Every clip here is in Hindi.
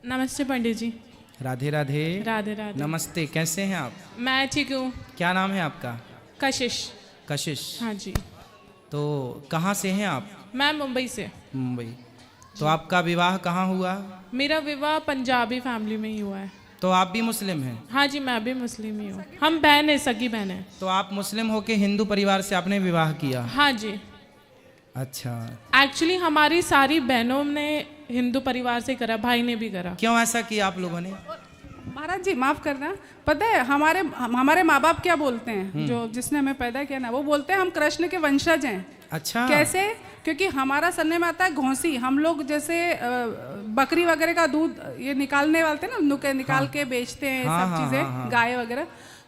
नमस्ते पंडित जी। राधे राधे। राधे राधे। नमस्ते, कैसे हैं आप? मैं ठीक हूँ। क्या नाम है आपका? कशिश। कशिश। हाँ जी। तो कहाँ से हैं आप? मैं मुंबई से। मुंबई। तो आपका विवाह कहाँ हुआ? मेरा विवाह पंजाबी फैमिली में ही हुआ है। तो आप भी मुस्लिम हैं? हाँ जी, मैं भी मुस्लिम ही हूँ। हम बहन है, सगी बहन है। तो आप मुस्लिम होके हिंदू परिवार से आपने विवाह किया? हाँ जी। अच्छा। एक्चुअली हमारी सारी बहनों ने हिंदू परिवार से करा, भाई ने भी करा। क्यों ऐसा किया आप लोगों ने? महाराज जी माफ करना, पता है हमारे माँ बाप क्या बोलते हैं, जो जिसने हमें पैदा किया ना, वो बोलते हैं हम कृष्ण के वंशज हैं। अच्छा। कैसे? क्योंकि हमारा सरनेम में आता है घोंसी। हम लोग जैसे बकरी वगैरह का दूध ये निकालने वाले थे ना, नुके निकाल के बेचते हैं सब चीजें, गाय वगैरह।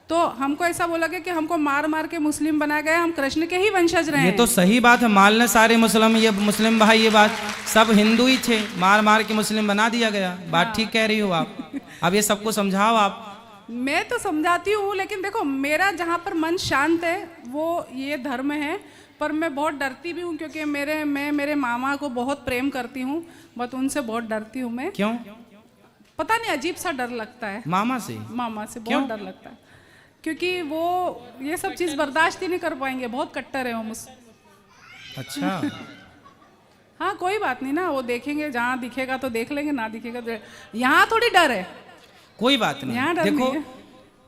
तो हमको ऐसा बोला गया कि हमको मार मार के मुस्लिम बनाया गया, हम कृष्ण के ही वंशज रहे ये हैं। तो सही बात है, मालने सारे मुस्लिम, ये मुस्लिम भाई, ये बात सब हिंदू ही थे, मार मार के मुस्लिम बना दिया गया। बात ठीक कह रही हो आप। अब ये सबको समझाओ आप। मैं तो समझाती हूँ, लेकिन देखो मेरा जहाँ पर मन शांत है वो ये धर्म है। पर मैं बहुत डरती भी हूँ, क्योंकि मैं मेरे मामा को बहुत प्रेम करती हूँ, बट उनसे बहुत डरती हूँ मैं। क्यों? पता नहीं, अजीब सा डर लगता है। मामा से? मामा से बहुत डर लगता है, क्योंकि वो ये सब चीज़ बर्दाश्त ही नहीं कर पाएंगे, बहुत कट्टर है वो मुझसे। अच्छा। हाँ कोई बात नहीं ना, वो देखेंगे, जहाँ दिखेगा तो देख लेंगे, ना दिखेगा तो। यहाँ थोड़ी डर है। कोई बात नहीं। यहाँ डर देखो, नहीं है।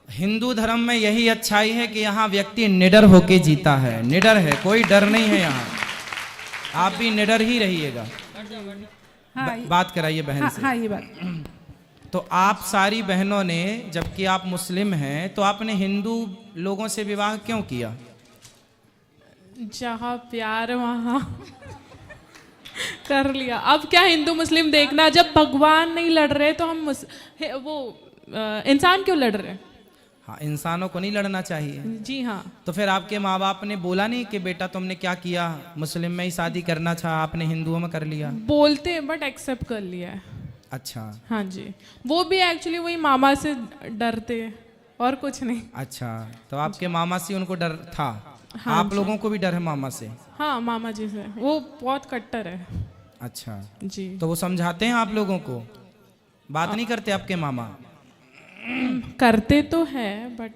हिंदू धर्म में यही अच्छाई है कि यहाँ व्यक्ति निडर होके जीता है, निडर है, कोई डर नहीं है यहाँ। आप भी निडर ही रहिएगा। हाँ बात कराइए बहन से। हाँ ये बात। तो आप सारी बहनों ने, जबकि आप मुस्लिम हैं, तो आपने हिंदू लोगों से विवाह क्यों किया? जहाँ प्यार वहाँ कर लिया। अब क्या हिंदू मुस्लिम देखना, जब भगवान नहीं लड़ रहे तो हम इंसान क्यों लड़ रहे? हाँ, इंसानों को नहीं लड़ना चाहिए। जी हाँ। तो फिर आपके माँ बाप ने बोला नहीं कि बेटा तुमने क्या किया, मुस्लिम में ही शादी करना था, आपने हिंदुओं में कर लिया? बोलते हैं बट एक्सेप्ट कर लिया है। अच्छा। हाँ जी, वो भी एक्चुअली वही मामा से डरते हैं और कुछ नहीं। अच्छा, तो आपके मामा से उनको डर था? हाँ आप जी। लोगों को भी डर है मामा से? हाँ, मामा जी से। वो बहुत कट्टर है। अच्छा जी। तो वो समझाते हैं आप लोगों को? बात नहीं करते आपके मामा? करते तो है बट।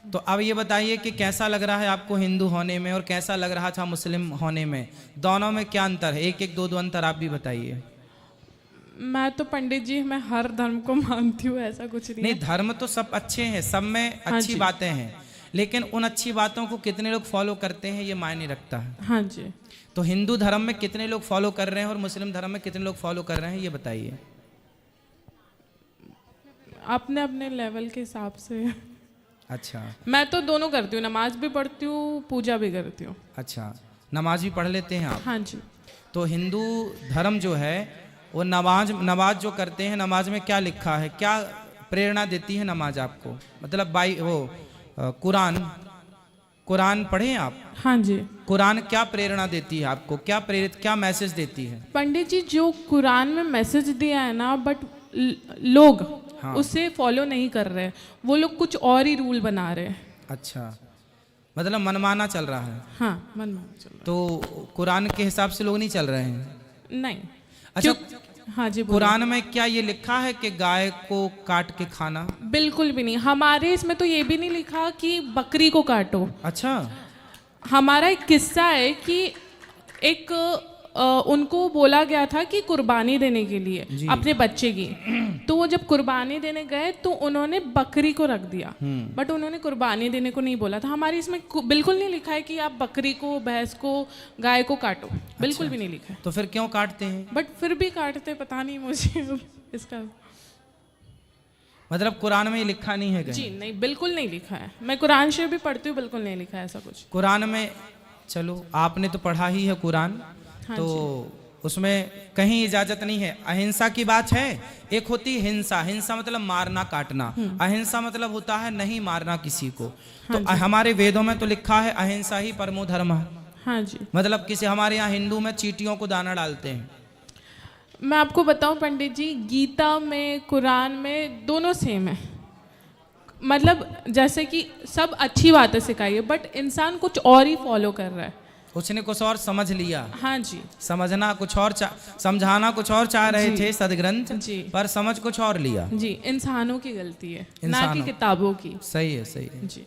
तो अब ये बताइए कि कैसा लग रहा है आपको हिंदू होने में और कैसा लग रहा था मुस्लिम होने में? दोनों में क्या अंतर है? एक एक दो दो अंतर आप भी बताइए। मैं तो पंडित जी, मैं हर धर्म को मानती हूँ, ऐसा कुछ नहीं नहीं, है। धर्म तो सब अच्छे हैं, सब में हाँ अच्छी जी। बातें हैं, लेकिन उन अच्छी बातों को कितने लोग फॉलो करते हैं ये मायने रखता है। हाँ जी। तो हिंदू धर्म में कितने लोग फॉलो कर रहे हैं और मुस्लिम धर्म में कितने लोग फॉलो कर रहे हैं, ये बताइए। अपने अपने लेवल के हिसाब से। अच्छा। मैं तो दोनों करती हूँ, नमाज भी पढ़ती हूँ, पूजा भी करती हूँ। अच्छा, नमाज भी पढ़ लेते हैं आप? हाँ जी। तो हिंदू धर्म जो है वो नमाज जो करते हैं, नमाज में क्या लिखा है, क्या प्रेरणा देती है नमाज आपको? मतलब कुरान पढ़े हैं आप? हाँ जी। कुरान क्या प्रेरणा देती है आपको, क्या मैसेज देती है? पंडित जी, जो कुरान में मैसेज दिया है ना, बट लोग हाँ। उसे फॉलो नहीं कर रहे, वो लोग कुछ और ही रूल बना रहे हैं। अच्छा, मतलब मनमाना चल रहा है। हाँ, मनमाना चल रहा तो कुरान के हिसाब से लोग नहीं चल रहे हैं? है। नहीं। अच्छा, हाँ जी, बोलिए। कुरान में क्या ये लिखा है कि गाय को काट के खाना? बिल्कुल भी नहीं। हमारे इसमें तो ये भी नहीं लिखा कि बकरी को काटो। अच्छा। हमारा एक किस्सा है कि एक उनको बोला गया था कि कुर्बानी देने के लिए अपने बच्चे की। तो वो जब कुर्बानी देने गए तो उन्होंने बकरी को रख दिया, बट उन्होंने कुर्बानी देने को नहीं बोला था। हमारे इसमें बिल्कुल नहीं लिखा है कि आप बकरी को, भैंस को, गाय को काटो, बिल्कुल भी नहीं लिखा है। तो फिर क्यों काटते हैं? बट फिर भी काटते, पता नहीं मुझे इसका। मतलब कुरान में ये लिखा नहीं है कहीं? जी नहीं, बिल्कुल नहीं लिखा है। मैं कुरान शरीफ भी पढ़ती हूँ, बिल्कुल नहीं लिखा है ऐसा कुछ कुरान में। चलो, आपने तो पढ़ा ही है कुरान। हाँ तो उसमें कहीं इजाजत नहीं है। अहिंसा की बात है। एक होती है हिंसा, हिंसा मतलब मारना काटना, अहिंसा मतलब होता है नहीं मारना किसी को। तो हमारे वेदों में तो लिखा है अहिंसा ही परमो धर्म। हाँ जी। मतलब किसी, हमारे यहाँ हिंदू में चींटियों को दाना डालते हैं। मैं आपको बताऊं पंडित जी, गीता में, कुरान में, दोनों सेम है। मतलब जैसे कि सब अच्छी बातें सिखाई है, बट इंसान कुछ और ही फॉलो कर रहा है। उसने कुछ और समझ लिया। हाँ जी समझना कुछ और समझाना कुछ और चाह रहे थे सदग्रंथ, जी। पर समझ कुछ और लिया। जी, इंसानों की गलती है ना इंसानों। कि किताबों की। सही है, सही है। जी।